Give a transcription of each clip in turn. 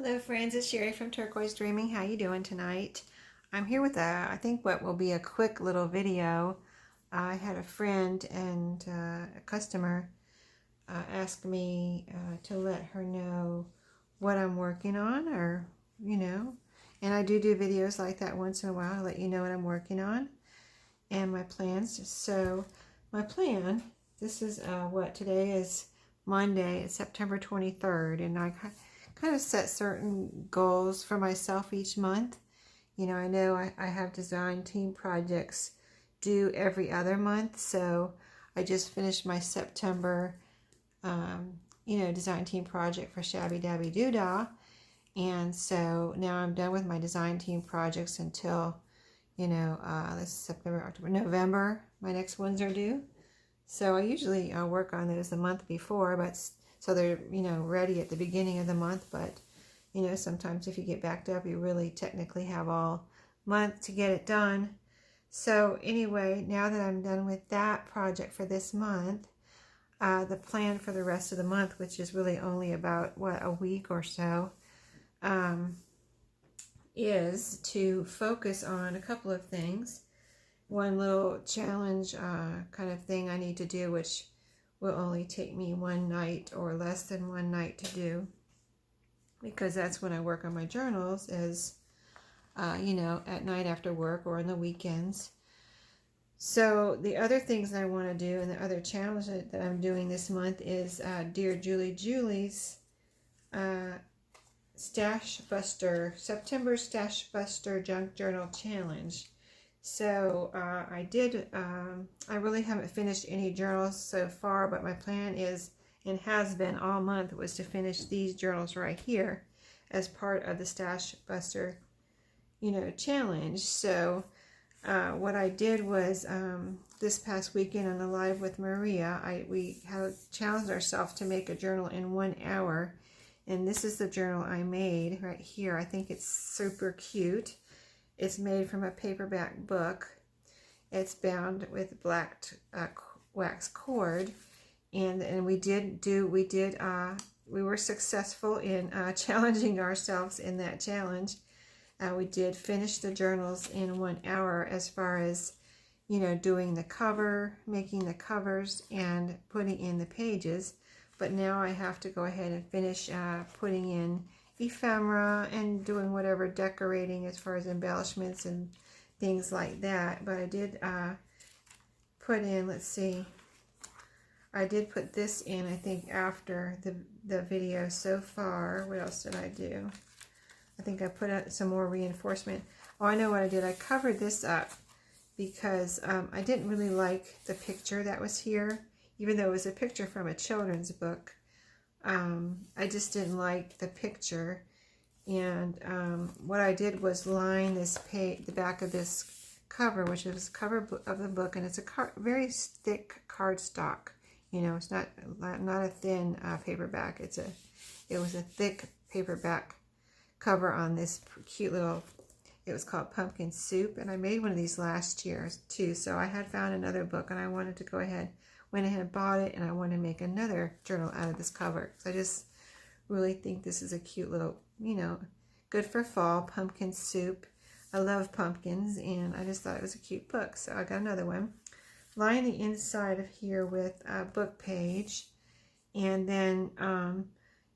Hello friends, it's Sherry from Turquoise Dreaming. How you doing tonight? I'm here with I think what will be a quick little video. I had a friend and a customer ask me to let her know what I'm working on, or and I do videos like that once in a while. I let you know what I'm working on and my plans. So my plan, this is what today is, Monday. It's September 23rd, and I kind of set certain goals for myself each month. I know I have design team projects due every other month, so I just finished my September design team project for Shabby Dabby Doodah, and so now I'm done with my design team projects until this is September, October, November. My next ones are due, so I usually work on those the month before, but so they're ready at the beginning of the month. But sometimes if you get backed up, you really technically have all month to get it done. So anyway, now that I'm done with that project for this month, the plan for the rest of the month, which is really only about a week or so, is to focus on a couple of things. One little challenge kind of thing I need to do, which will only take me one night or less than one night to do, because that's when I work on my journals, is at night after work or on the weekends. So the other things I want to do, and the other challenge that I'm doing this month, is Dear Julie Julie's Stash Buster, September Stash Buster Junk Journal Challenge. So I really haven't finished any journals so far, but my plan is, and has been all month, was to finish these journals right here as part of the Stash Buster challenge. So what I did was, this past weekend on the Live with Maria, we had challenged ourselves to make a journal in 1 hour, and this is the journal I made right here. I think it's super cute. It's made from a paperback book. It's bound with black wax cord, and we were successful in challenging ourselves in that challenge. We did finish the journals in 1 hour, as far as doing the cover, making the covers, and putting in the pages. But now I have to go ahead and finish putting in ephemera and doing whatever decorating as far as embellishments and things like that. But I did put in, let's see, I did put this in, I think, after the video so far. What else did I do? I think I put out some more reinforcement. Oh, I know what I did. I covered this up because I didn't really like the picture that was here, even though it was a picture from a children's book. I just didn't like the picture, and what I did was line this the back of this cover, which is the cover of the book, and it's a very thick cardstock. It's not a thin paperback. It was a thick paperback cover on this cute little. It was called Pumpkin Soup, and I made one of these last year too. So I had found another book, and I wanted to go ahead. Went ahead and bought it, and I want to make another journal out of this cover, because I just really think this is a cute little, good for fall, pumpkin soup. I love pumpkins, and I just thought it was a cute book, so I got another one. Line the inside of here with a book page, and then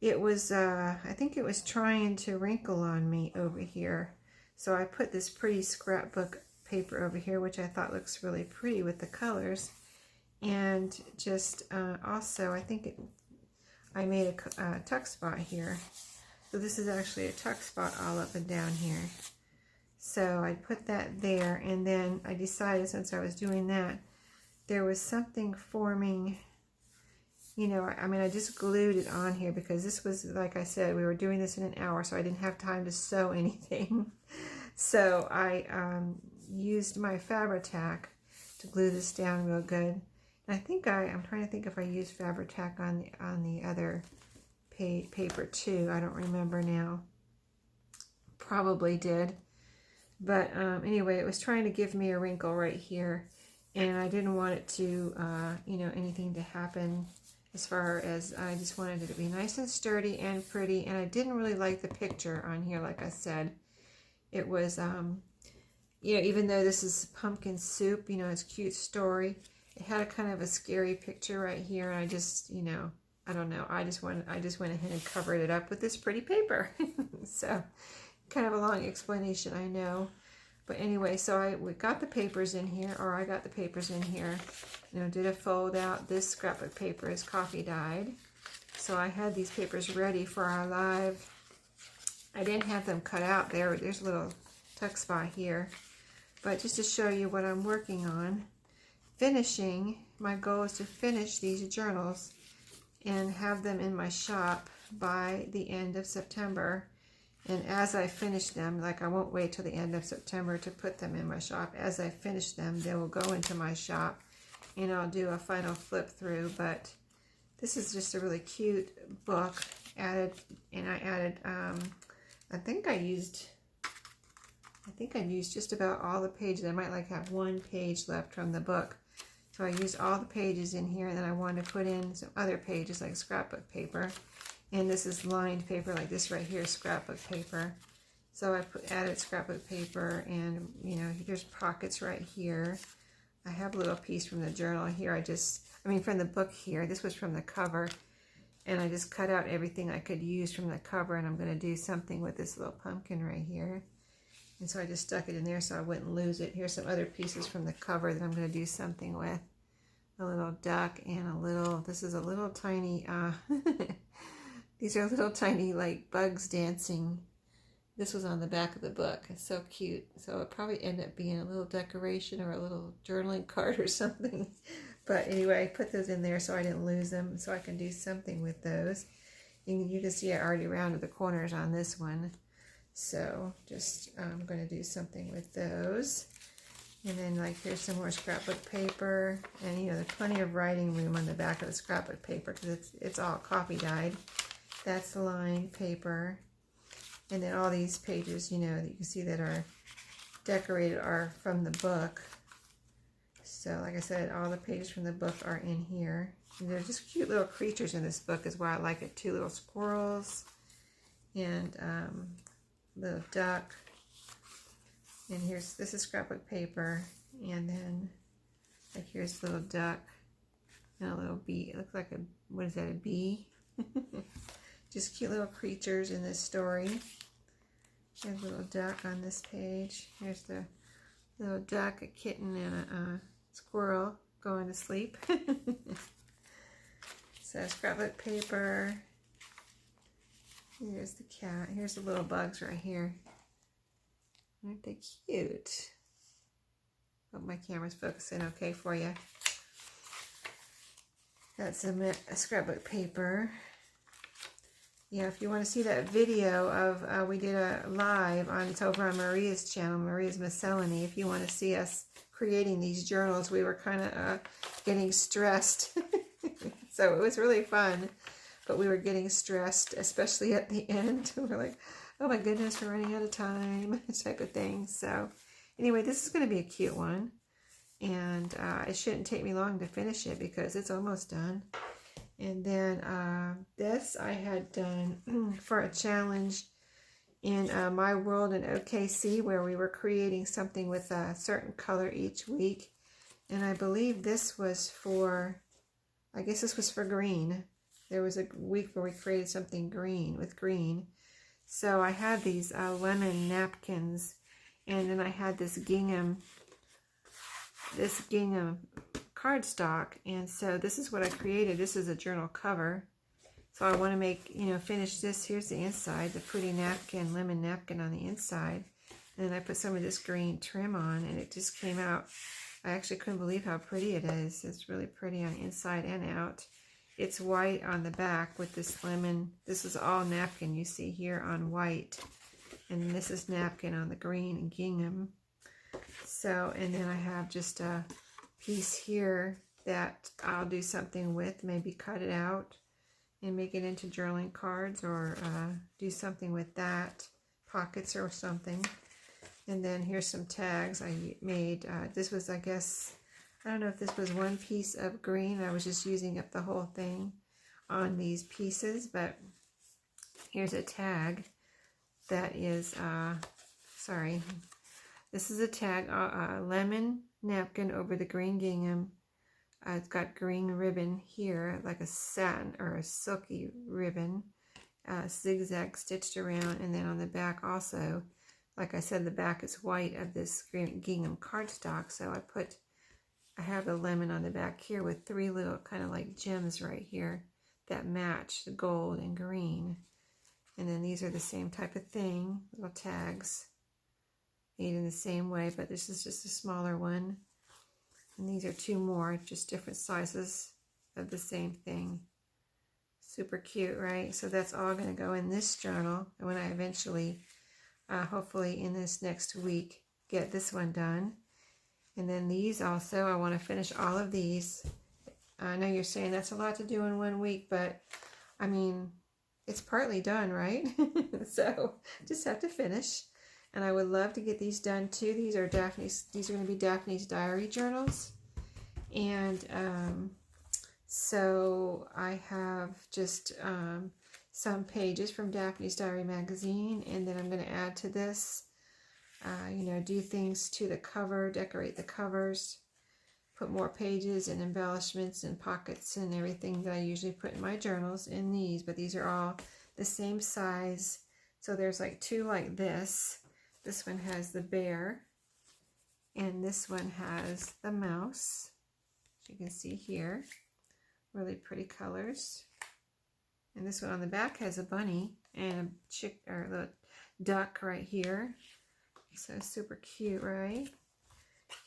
it was, I think it was trying to wrinkle on me over here, so I put this pretty scrapbook paper over here, which I thought looks really pretty with the colors. And just also, I think I made a tuck spot here. So this is actually a tuck spot all up and down here. So I put that there, and then I decided, since I was doing that, there was something forming, I just glued it on here, because this was, like I said, we were doing this in an hour, so I didn't have time to sew anything. So I used my Fabri-Tac to glue this down real good. I think I'm trying to think if I used Fabri-Tac on the other paper too. I don't remember now. Probably did. But anyway, it was trying to give me a wrinkle right here, and I didn't want it to, anything to happen as far as I just wanted it to be nice and sturdy and pretty. And I didn't really like the picture on here, like I said. It was, you know, even though this is pumpkin soup, you know, it's a cute story, it had a kind of a scary picture right here. And I just, you know, I don't know. I just went ahead and covered it up with this pretty paper. So, kind of a long explanation, I know. But anyway, so we got the papers in here, or I got the papers in here. You know, did a fold out. This scrapbook paper is coffee dyed. So I had these papers ready for our live. I didn't have them cut out there. There's a little tuck spot here. But just to show you what I'm working on, finishing, my goal is to finish these journals and have them in my shop by the end of September. And as I finish them, like I won't wait till the end of September to put them in my shop. As I finish them, they will go into my shop and I'll do a final flip through. But this is just a really cute book. I added, I think I've used just about all the pages. I might like have one page left from the book. So I used all the pages in here, and then I wanted to put in some other pages like scrapbook paper. And this is lined paper like this right here, scrapbook paper. So I added scrapbook paper, and you know, there's pockets right here. I have a little piece from the journal here. From the book here. This was from the cover. And I just cut out everything I could use from the cover, and I'm going to do something with this little pumpkin right here. And so I just stuck it in there so I wouldn't lose it. Here's some other pieces from the cover that I'm going to do something with. A little duck and a little, this is a little tiny, these are little tiny like bugs dancing. This was on the back of the book. It's so cute. So it'll probably end up being a little decoration or a little journaling card or something. But anyway, I put those in there so I didn't lose them, so I can do something with those. And you can see I already rounded the corners on this one. So just I'm going to do something with those. And then like here's some more scrapbook paper. And you know, there's plenty of writing room on the back of the scrapbook paper because it's all coffee dyed. That's the lined paper. And then all these pages, you know, that you can see that are decorated are from the book. So like I said, all the pages from the book are in here. And they're just cute little creatures in this book is why I like it. 2 little squirrels and little duck. And this is scrapbook paper. And then like here's a little duck and a little bee. It looks like a, what is that, a bee? Just cute little creatures in this story. There's a little duck on this page. Here's the little duck, a kitten, and a squirrel going to sleep. So scrapbook paper. Here's the cat. Here's the little bugs right here. Aren't they cute? Hope my camera's focusing okay for you. That's a scrapbook paper. Yeah, if you want to see that video of, we did a live on, it's over on Maria's channel, Maria's Miscellany. If you want to see us creating these journals, we were kind of getting stressed. So it was really fun, but we were getting stressed, especially at the end. We're like, oh my goodness, we're running out of time, type of thing. So anyway, this is going to be a cute one. And it shouldn't take me long to finish it because it's almost done. And then this I had done for a challenge in my world in OKC where we were creating something with a certain color each week. And I believe this was for, I guess this was for green. There was a week where we created something green with green. So I had these lemon napkins, and then I had this gingham cardstock, and so this is what I created. This is a journal cover. So I want to make, you know, finish this. Here's the inside, the pretty napkin, lemon napkin on the inside. And then I put some of this green trim on, and it just came out. I actually couldn't believe how pretty it is. It's really pretty on the inside and out. It's white on the back with this lemon. This is all napkin you see here on white. And this is napkin on the green and gingham. So, and then I have just a piece here that I'll do something with, maybe cut it out and make it into journaling cards, or do something with that, pockets or something. And then here's some tags I made. This was, I guess, I don't know if this was one piece of green. I was just using up the whole thing. on these pieces, but here's a tag that is, sorry, this is a tag, lemon napkin over the green gingham. It's got green ribbon here, like a satin or a silky ribbon, zigzag stitched around, and then on the back also, like I said, the back is white of this green gingham cardstock, so I have the lemon on the back here with 3 little kind of like gems right here that match the gold and green. And then these are the same type of thing, little tags made in the same way, but this is just a smaller one. And these are 2 more, just different sizes of the same thing. Super cute, right? So that's all going to go in this journal. And when I eventually, hopefully in this next week, get this one done. And then these also, I want to finish all of these. I know you're saying that's a lot to do in 1 week, but I mean, it's partly done, right? So just have to finish. And I would love to get these done too. These are going to be Daphne's diary journals. And so I have just some pages from Daphne's Diary magazine, and then I'm going to add to this, you know, do things to the cover, decorate the covers, put more pages and embellishments and pockets and everything that I usually put in my journals in these, but these are all the same size. So there's like 2 like this. This one has the bear, and this one has the mouse, as you can see here. Really pretty colors. And this one on the back has a bunny and a little duck right here. So super cute, right?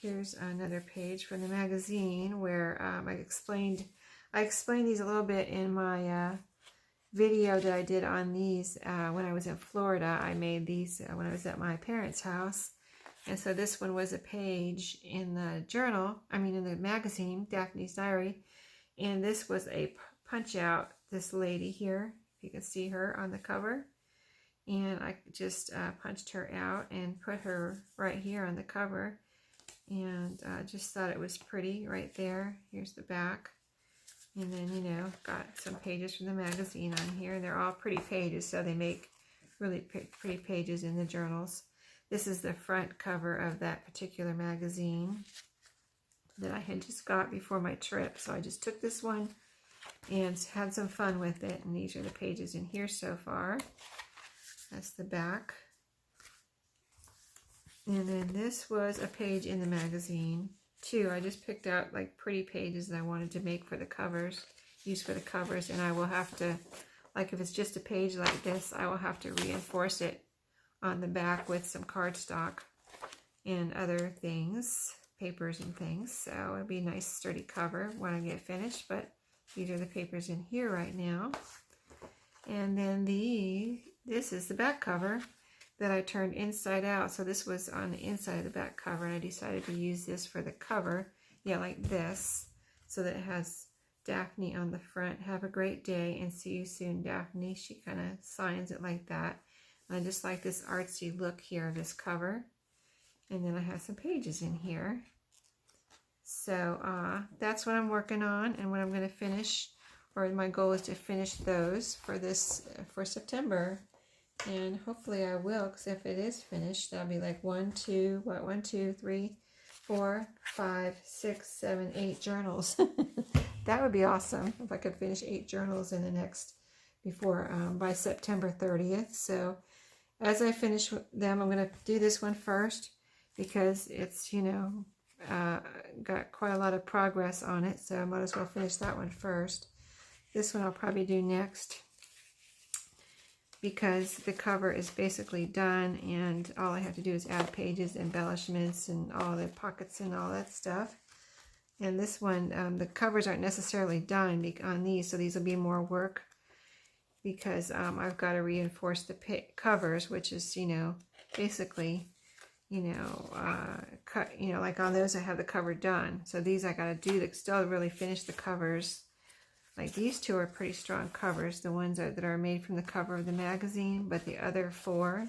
Here's another page from the magazine where I explained these a little bit in my video that I did on these when I was in Florida. I made these when I was at my parents' house. And so this one was a page in the journal, in the magazine, Daphne's Diary. And this was a punch out, this lady here, if you can see her on the cover. And I just punched her out and put her right here on the cover. And just thought it was pretty right there. Here's the back. And then, you know, got some pages from the magazine on here. They're all pretty pages, so they make really pretty pages in the journals. This is the front cover of that particular magazine that I had just got before my trip. So I just took this one and had some fun with it. And these are the pages in here so far. That's the back. And then this was a page in the magazine too. I just picked out like pretty pages that I wanted to make for the covers, use for the covers, and I will have to, like if it's just a page like this, I will have to reinforce it on the back with some cardstock and other things, papers and things. So it'll be a nice sturdy cover when I get finished, but these are the papers in here right now. And then this is the back cover that I turned inside out. So this was on the inside of the back cover, and I decided to use this for the cover, like this, so that it has Daphne on the front. Have a great day and see you soon, Daphne. She kind of signs it like that. And I just like this artsy look here of this cover. And then I have some pages in here. So that's what I'm working on, and what I'm going to finish, or my goal is to finish those for September. And hopefully I will, because if it is finished, that'll be like 1, 2, 3, 4, 5, 6, 7, 8 journals. That would be awesome if I could finish 8 journals in the next, by September 30th. So as I finish them, I'm going to do this one first, because it's, got quite a lot of progress on it. So I might as well finish that one first. This one I'll probably do next, because the cover is basically done, and all I have to do is add pages, embellishments, and all the pockets and all that stuff. And this one, the covers aren't necessarily done on these, so these will be more work, because I've got to reinforce the covers, which is, basically, cut, like on those I have the cover done. So these I got to do to still really finish the covers. Like these 2 are pretty strong covers, the ones that are made from the cover of the magazine, but the other 4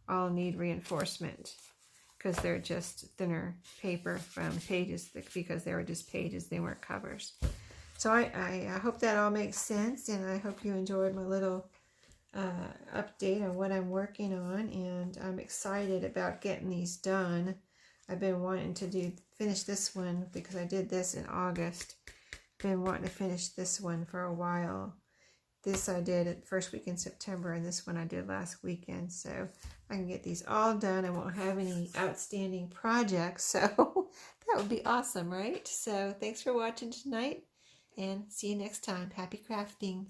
all need reinforcement, because they're just thinner paper from pages, because they were just pages, they weren't covers. So I hope that all makes sense, and I hope you enjoyed my little update on what I'm working on, and I'm excited about getting these done. I've been wanting to finish this one because I did this in August. Been wanting to finish this one for a while. This I did at first week in September, and this one I did last weekend. So I can get these all done. I won't have any outstanding projects, so that would be awesome, right? So thanks for watching tonight, and see you next time. Happy crafting.